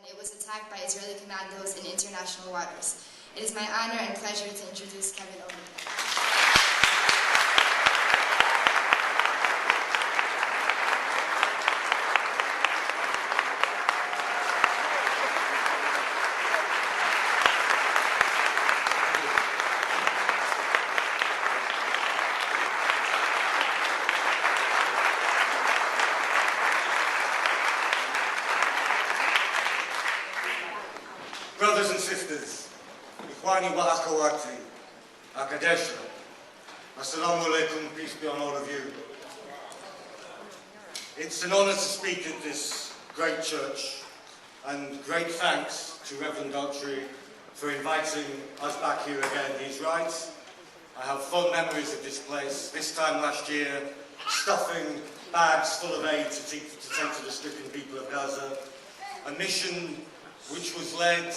it was attacked by Israeli commandos in international waters. It is my honor and pleasure to introduce Kevin Ovenden. Brothers and sisters, Ikhwani wa Akhawati, Akadesha, Assalamu alaikum, peace be on all of you. It's an honor to speak at this great church, and great thanks to Reverend Daughtry for inviting us back here again. He's right, I have fond memories of this place. This time last year, stuffing bags full of aid to take to the stricken people of Gaza, a mission which was led,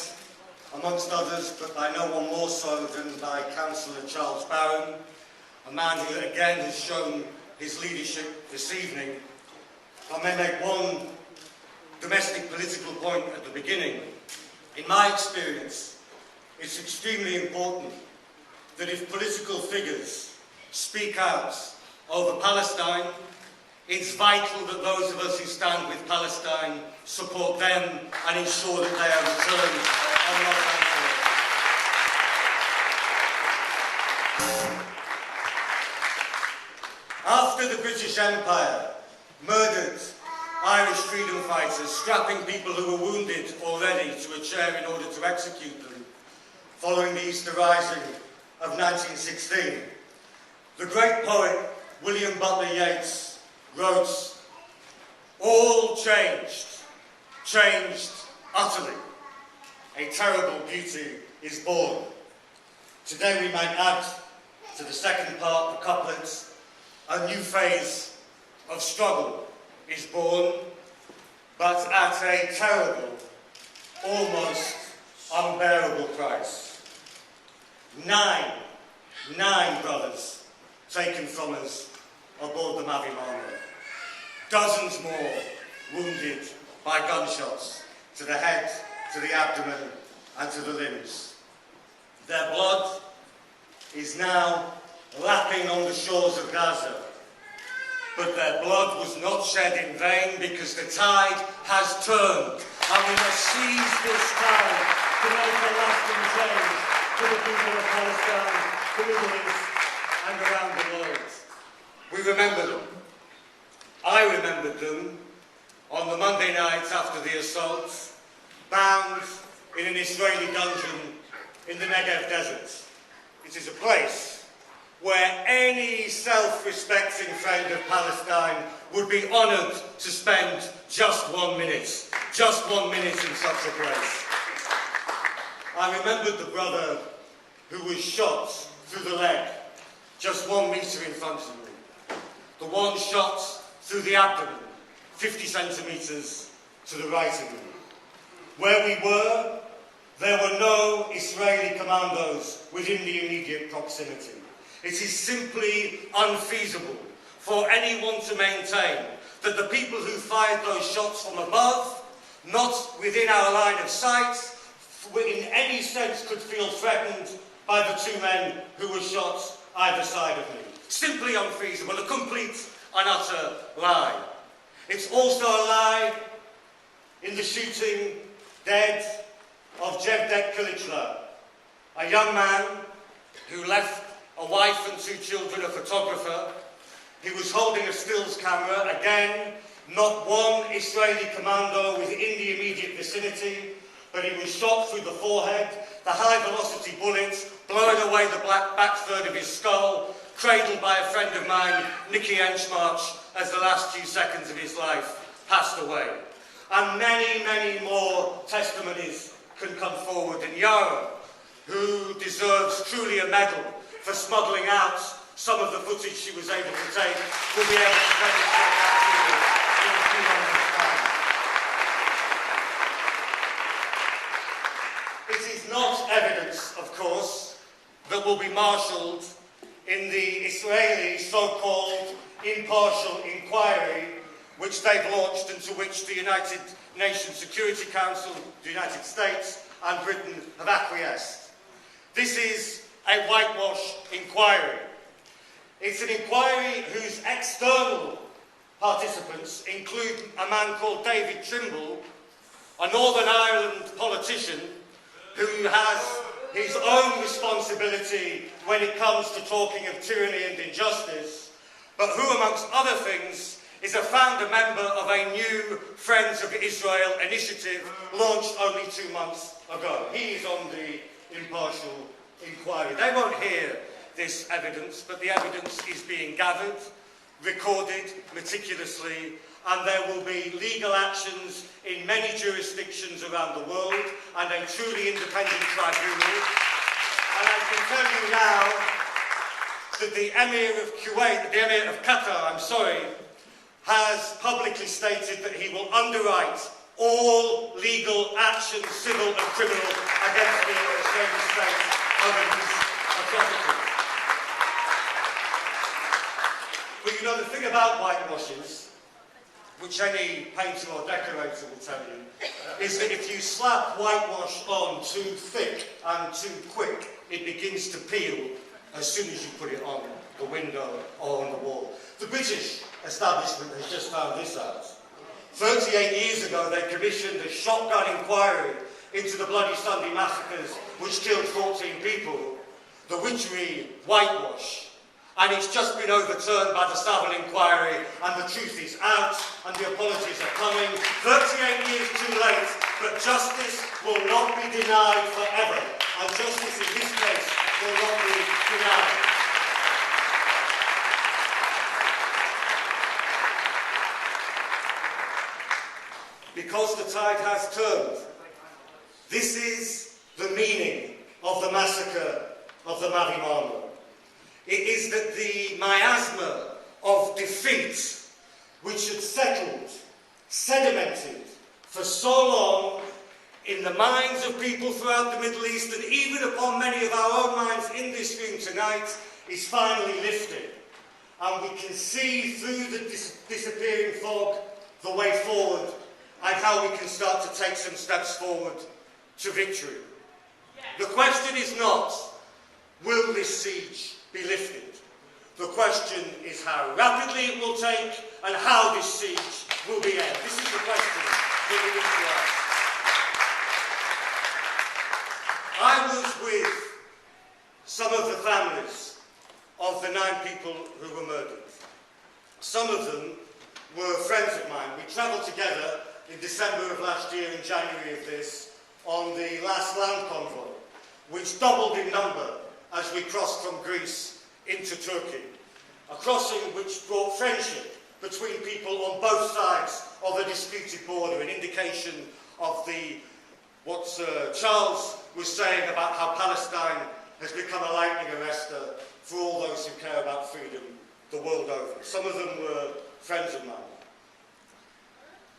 amongst others, but by no one more so than by Councillor Charles Barron, a man who again has shown his leadership this evening. If I may make one domestic political point at the beginning. In my experience, it's extremely important that if political figures speak out over Palestine, it's vital that those of us who stand with Palestine support them and ensure that they are returned on our country. After the British Empire murdered Irish freedom fighters, strapping people who were wounded already to a chair in order to execute them, following the Easter Rising of 1916, the great poet William Butler Yeats wrote, "All changed, changed utterly. A terrible beauty is born." Today we might add to the second part, the couplets, a new phase of struggle is born, but at a terrible, almost unbearable price. Nine brothers taken from us aboard the Mavi Marmara. Dozens more wounded by gunshots to the head, to the abdomen, and to the limbs. Their blood is now lapping on the shores of Gaza. But their blood was not shed in vain, because the tide has turned, and we must seize this time to make a lasting change to the people of Palestine, the Middle East, and around the world. We remember them. I remembered them on the Monday night after the assault, bound in an Israeli dungeon in the Negev desert. It is a place where any self-respecting friend of Palestine would be honoured to spend just 1 minute in such a place. I remembered the brother who was shot through the leg, just 1 metre in front of me. The one shot through the abdomen, 50 centimetres to the right of me. Where we were, there were no Israeli commandos within the immediate proximity. It is simply unfeasible for anyone to maintain that the people who fired those shots from above, not within our line of sight, in any sense could feel threatened by the two men who were shot either side of me. Simply unfeasible, a complete and utter lie. It's also a lie in the shooting dead of Jevdet Kilichla, a young man who left a wife and 2 children, a photographer. He was holding a stills camera. Again, not one Israeli commando within the immediate vicinity, but he was shot through the forehead, the high-velocity bullet blowing away the back third of his skull, cradled by a friend of mine, Nicky Enchmarch, as the last few seconds of his life passed away. And many, many more testimonies can come forward. And Yara, who deserves truly a medal for smuggling out some of the footage she was able to take, will be able to demonstrate that to you in a few moments' time. It is not evidence, of course, that will be marshalled in the Israeli so-called impartial inquiry which they've launched and to which the United Nations Security Council, the United States and Britain have acquiesced. This is a whitewash inquiry. It's an inquiry whose external participants include a man called David Trimble, a Northern Ireland politician who has his own responsibility when it comes to talking of tyranny and injustice, but who, amongst other things, is a founder member of a new Friends of Israel initiative launched only 2 months ago. He is on the impartial inquiry. They won't hear this evidence, but the evidence is being gathered, recorded meticulously, and there will be legal actions in many jurisdictions around the world and a truly independent tribunal. And I can tell you now that the Emir of Kuwait, the Emir of Qatar, has publicly stated that he will underwrite all legal actions, civil and criminal, against the Israeli state over these atrocities. But you know, the thing about whitewashes, which any painter or decorator will tell you, is that if you slap whitewash on too thick and too quick, it begins to peel as soon as you put it on the window or on the wall. The British establishment has just found this out. 38 years ago, they commissioned a shotgun inquiry into the Bloody Sunday massacres which killed 14 people, the Widgery whitewash. And it's just been overturned by the Savile inquiry, and the truth is out, and the apologies are coming. 38 years too late, but justice will not be denied forever. And justice in this case will not be denied. Because the tide has turned. This is the meaning of the massacre of the Mavi Marmara. It is that the miasma of defeat, which had settled, sedimented for so long in the minds of people throughout the Middle East, and even upon many of our own minds in this room tonight, is finally lifted. And we can see through the disappearing fog the way forward, and how we can start to take some steps forward to victory. The question is not, will this siege be lifted? The question is how rapidly it will take and how this siege will be ended. This is the question that we need to ask. I was with some of the families of the 9 people who were murdered. Some of them were friends of mine. We travelled together in December of last year and January of this on the last land convoy, which doubled in number as we crossed from Greece into Turkey. A crossing which brought friendship between people on both sides of a disputed border, an indication of what Charles was saying about how Palestine has become a lightning arrestor for all those who care about freedom the world over. Some of them were friends of mine.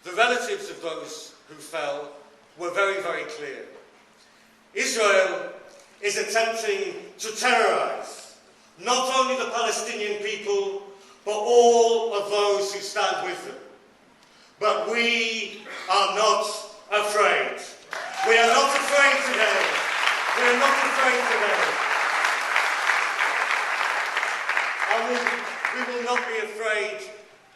The relatives of those who fell were very, very clear. Israel is attempting to terrorise not only the Palestinian people, but all of those who stand with them. But we are not afraid. We are not afraid today. We are not afraid today. And we will not be afraid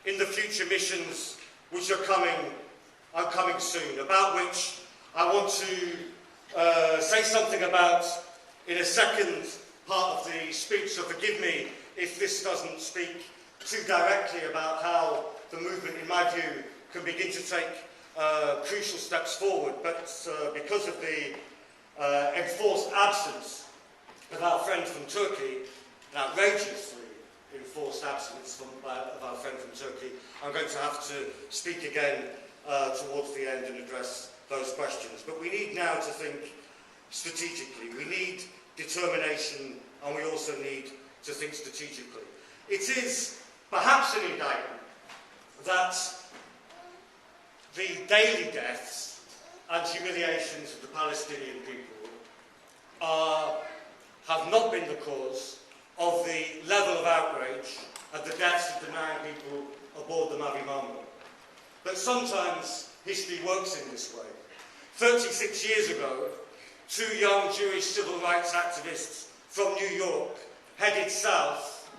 in the future missions which are coming soon, about which I want to say something about in a second part of the speech, so forgive me if this doesn't speak too directly about how the movement, in my view, can begin to take crucial steps forward, but because of the enforced absence of our friend from Turkey, an outrageously enforced absence of our friend from Turkey, I'm going to have to speak again towards the end and address those questions. But we need now to think strategically. We need determination, and we also need to think strategically. It is perhaps an indictment that the daily deaths and humiliations of the Palestinian people have not been the cause of the level of outrage at the deaths of the 9 people aboard the Mavi Marmara. but sometimes history works in this way. 36 years ago, two young Jewish civil rights activists from New York headed south,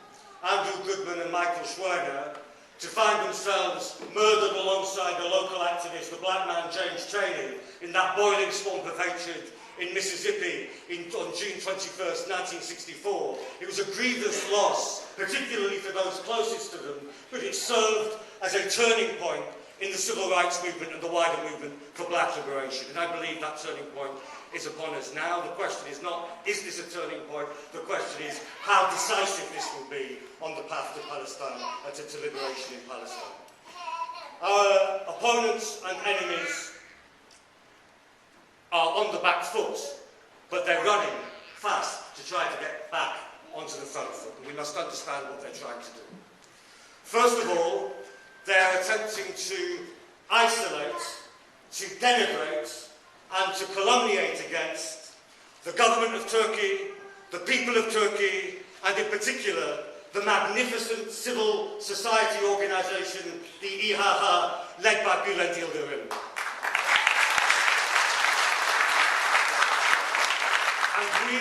Andrew Goodman and Michael Schwerner, to find themselves murdered alongside the local activist, the black man James Chaney, in that boiling swamp of hatred in Mississippi on June 21st, 1964. It was a grievous loss, particularly for those closest to them, but it served as a turning point in the civil rights movement and the wider movement for black liberation. And I believe that turning point is upon us now. The question is not, is this a turning point? The question is, how decisive this will be on the path to Palestine and to liberation in Palestine. Our opponents and enemies are on the back foot, but they're running fast to try to get back onto the front foot, and we must understand what they're trying to do. First of all, they're attempting to isolate, to denigrate, and to calumniate against the government of Turkey, the people of Turkey, and in particular, the magnificent civil society organisation, the İHA, led by Bülent Yıldırım. And we,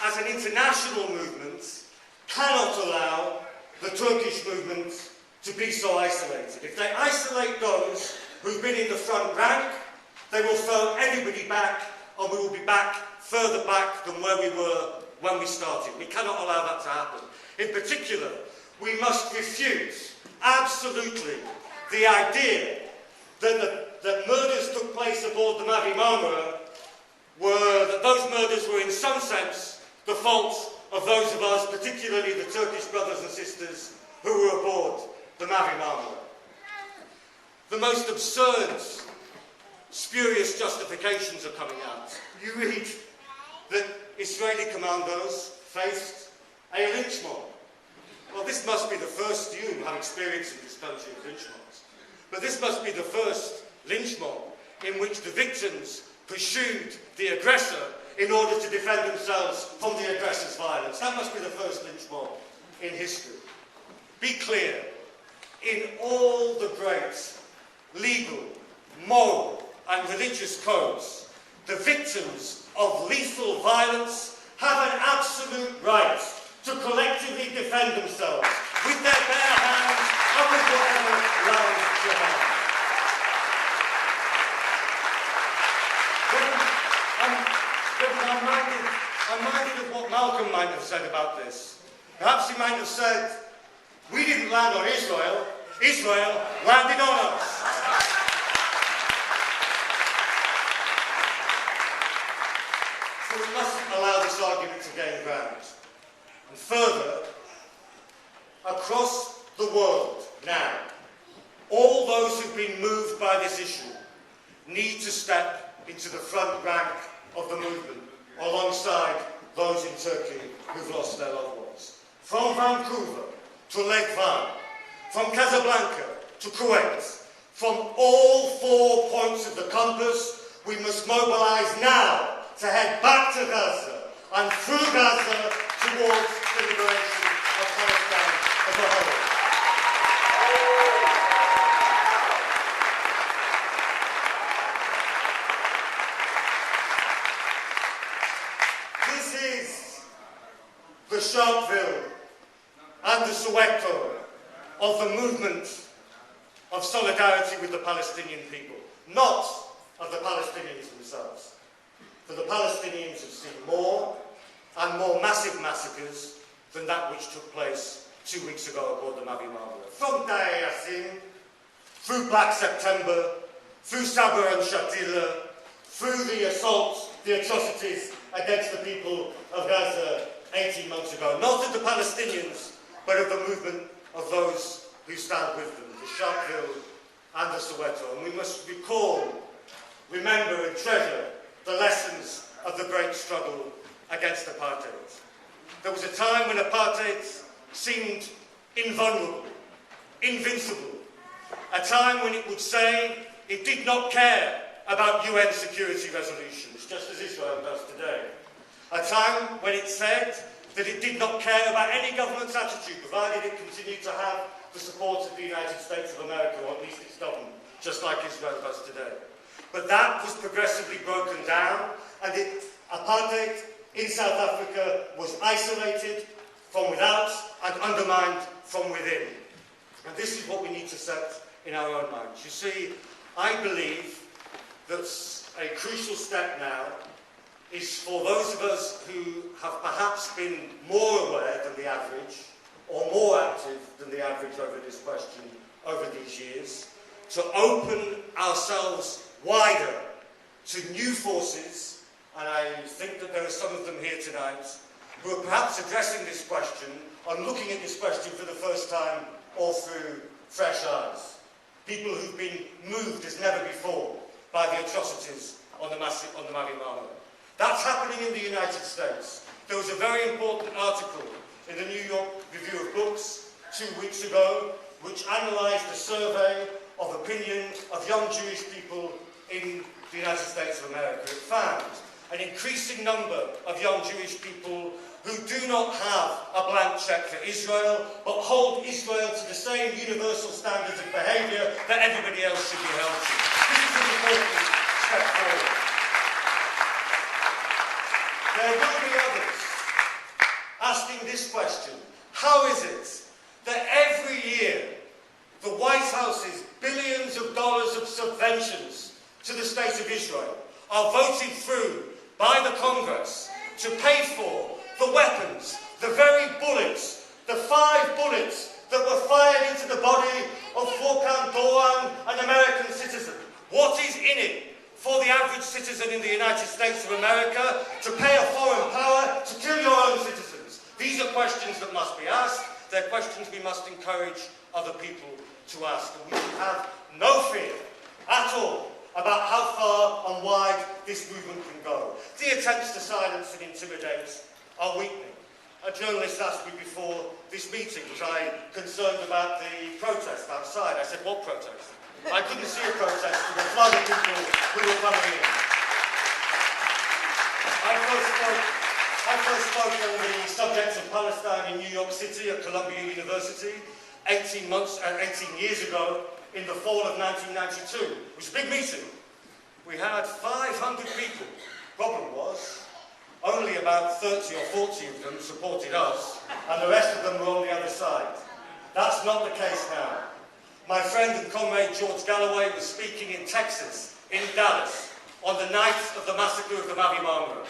as an international movement, cannot allow the Turkish movement to be so isolated. If they isolate those who've been in the front rank, they will throw everybody back, and we will be back further back than where we were when we started. We cannot allow that to happen. In particular, we must refute absolutely the idea that murders took place aboard the Mavi Marmara that those murders were in some sense the fault of those of us, particularly the Turkish brothers and sisters who were aboard the Mavi Marmara. The most absurd, spurious justifications are coming out. You read that Israeli commandos faced a lynch mob. Well, this must be the first, you have experience in this country of lynch mobs, but this must be the first lynch mob in which the victims pursued the aggressor in order to defend themselves from the aggressor's violence. That must be the first lynch mob in history. Be clear, in all the great legal, moral and religious codes, the victims of lethal violence have an absolute right to collectively defend themselves with their bare hands and with whatever land to have. I'm minded of what Malcolm might have said about this. Perhaps he might have said, we didn't land on Israel, Israel landed on us. So we mustn't allow this argument to gain ground. And further, across the world now, all those who've been moved by this issue need to step into the front rank of the movement, alongside those in Turkey who've lost their loved ones. From Vancouver to Lake Van, from Casablanca to Kuwait, from all 4 points of the compass, we must mobilise now to head back to Gaza and through Gaza towards the liberation of Palestine as a whole. This is the Sharpeville and the Soweto of the movement of solidarity with the Palestinian people, not of the Palestinians themselves. For the Palestinians have seen more and more massive massacres than that which took place 2 weeks ago aboard the Mavi Marmara. From Deir Yassin, through Black September, through Sabra and Shatila, through the assault, the atrocities against the people of Gaza 18 months ago. Not of the Palestinians, but of the movement of those who stand with them, the Sharpeville and the Soweto. And we must recall, remember and treasure the lessons of the great struggle against apartheid. There was a time when apartheid seemed invulnerable, invincible. A time when it would say it did not care about UN security resolutions, just as Israel does today. A time when it said that it did not care about any government's attitude, provided it continued to have the support of the United States of America, or at least its government, just like Israel does today. But that was progressively broken down, and apartheid in South Africa was isolated from without and undermined from within. And this is what we need to set in our own minds. You see, I believe that a crucial step now is for those of us who have perhaps been more aware than the average, or more active than the average over this question over these years, to open ourselves wider to new forces, and I think that there are some of them here tonight, who are perhaps addressing this question and looking at this question for the first time or through fresh eyes. People who've been moved as never before by the atrocities on the Mavi Marmara. That's happening in the United States. There was a very important article in the New York Review of Books 2 weeks ago which analysed a survey of opinion of young Jewish people in the United States of America. It found an increasing number of young Jewish people who do not have a blank check for Israel, but hold Israel to the same universal standards of behaviour that everybody else should be held to. This is an important step forward. There will be others asking this question: how is it that every year the White House's billions of dollars of subventions to the State of Israel are voted through by the Congress to pay for the weapons, the very bullets, the 5 bullets that were fired into the body of Furkan Doğan, an American citizen? What is in it for the average citizen in the United States of America to pay a foreign power to kill your own citizens? These are questions that must be asked. They're questions we must encourage other people to ask. And we should have no fear at all about how far and wide this movement can go. The attempts to silence and intimidate are weakening. A journalist asked me before this meeting, was I concerned about the protest outside? I said, what protest? I couldn't see a protest with a flood of people who were coming in. I first spoke on the subject of Palestine in New York City at Columbia University 18 years ago in the fall of 1992. It was a big meeting. We had 500 people. Problem was, only about 30 or 40 of them supported us, and the rest of them were on the other side. That's not the case now. My friend and comrade George Galloway was speaking in Texas, in Dallas, on the night of the massacre of the Mavi Marmara.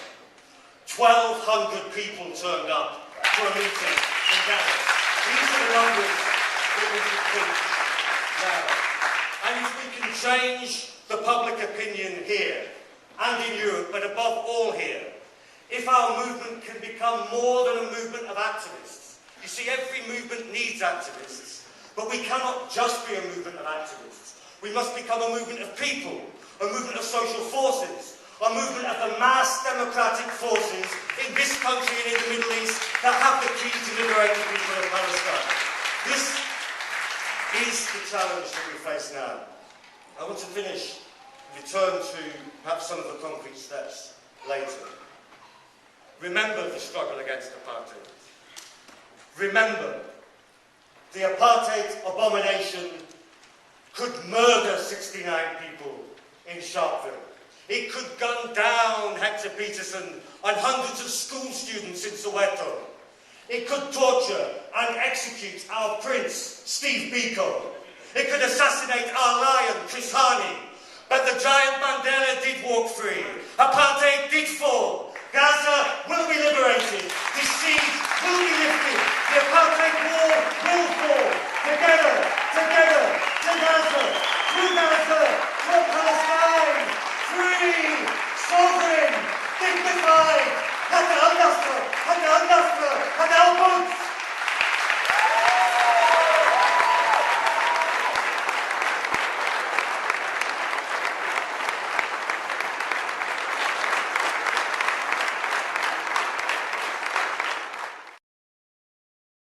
1,200 people turned up for a meeting in Dallas. These are the numbers that we can think now. And if we can change the public opinion here, and in Europe, but above all here, if our movement can become more than a movement of activists. You see, every movement needs activists, but we cannot just be a movement of activists. We must become a movement of people, a movement of social forces, a movement of the mass democratic forces in this country and in the Middle East that have the key to liberate the people of Palestine. This is the challenge that we face now. I want to return to perhaps some of the concrete steps later. Remember the struggle against apartheid. Remember, the apartheid abomination could murder 69 people in Sharpeville. It could gun down Hector Peterson and hundreds of school students in Soweto. It could torture and execute our prince, Steve Biko. It could assassinate our lion, Chris Hani. But the giant Mandela did walk free. Apartheid did fall. Gaza will be liberated. The siege will be lifted. The apartheid wall will fall. Together,